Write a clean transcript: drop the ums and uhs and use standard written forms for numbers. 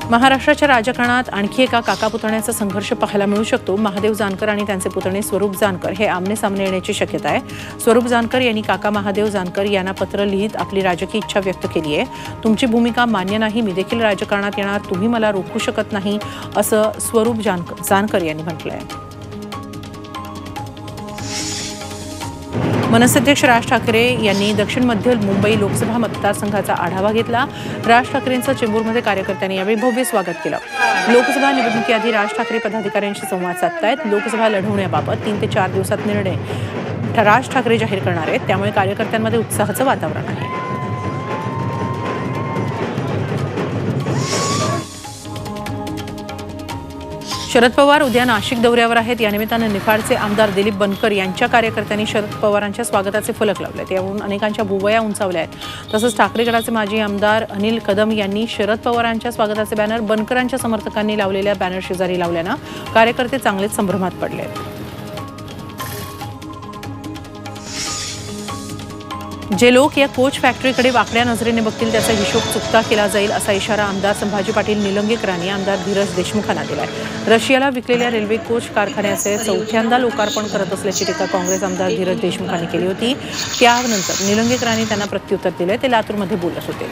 महाराष्ट्राच्या राजकारणात आणखी एका काका पुतण्याचा संघर्ष पाहायला मिळू शकतो। महादेव जानकर आणि त्यांचे पुतणे स्वरूप जानकर हे आमने सामने येण्याची शक्यता आहे। स्वरूप जानकर यांनी काका महादेव जानकर यांना पत्र लिहित आपली राजकीय इच्छा व्यक्त केली आहे। तुमची भूमिका मान्य नाही, मी देखील राजकारणात येणार, तुम्ही मला रोखू शकत नाही, असं स्वरूप जानकर यांनी म्हटलं आहे। मनसे अध्यक्ष राज ठाकरे यांनी दक्षिण मध्य मुंबई लोकसभा मतदारसंघाचा आढावा घेतला। राज ठाकरेंचं चेंबूरमध्ये कार्यकर्त्यांनी यावेळी भव्य स्वागत केलं। लोकसभा निवडणुकीआधी राज ठाकरे पदाधिकाऱ्यांशी संवाद साधतायत। लोकसभा लढवण्याबाबत 3 ते 4 दिवसात निर्णय राज ठाकरे जाहीर करणार आहेत, त्यामुळे कार्यकर्त्यांमध्ये उत्साहाचं वातावरण आहे। शरद पवार उद्या नाशिक दौऱ्यावर आहेत। या निमित्तानं निफाडचे आमदार दिलीप बनकर यांच्या कार्यकर्त्यांनी शरद पवारांच्या स्वागताचे फलक लावले। त्यावरून अनेकांच्या भुवया उंचावल्या आहेत। तसंच ठाकरे गटाचे माजी आमदार अनिल कदम यांनी शरद पवारांच्या स्वागताचे बॅनर बनकरांच्या समर्थकांनी लावलेल्या बॅनर शेजारी लावल्यानं कार्यकर्ते चांगलेच संभ्रमात पडले आहेत। जे लोक या कोच फॅक्टरीकडे वाकड्या नजरेने बघतील त्याचा हिशोब चुकता केला जाईल, असा इशारा आमदार संभाजी पाटील निलंगेकर यांनी आमदार धीरज देशमुखांना दिलाय। रशियाला विकलेल्या रेल्वे कोच कारखान्याचे चौथ्यांदा लोकार्पण करत असल्याची टीका काँग्रेस आमदार धीरज देशमुखांनी केली होती। त्यानंतर निलंगेकरांनी त्यांना प्रत्युत्तर दिले। ते लातूरमध्ये बोलत होते।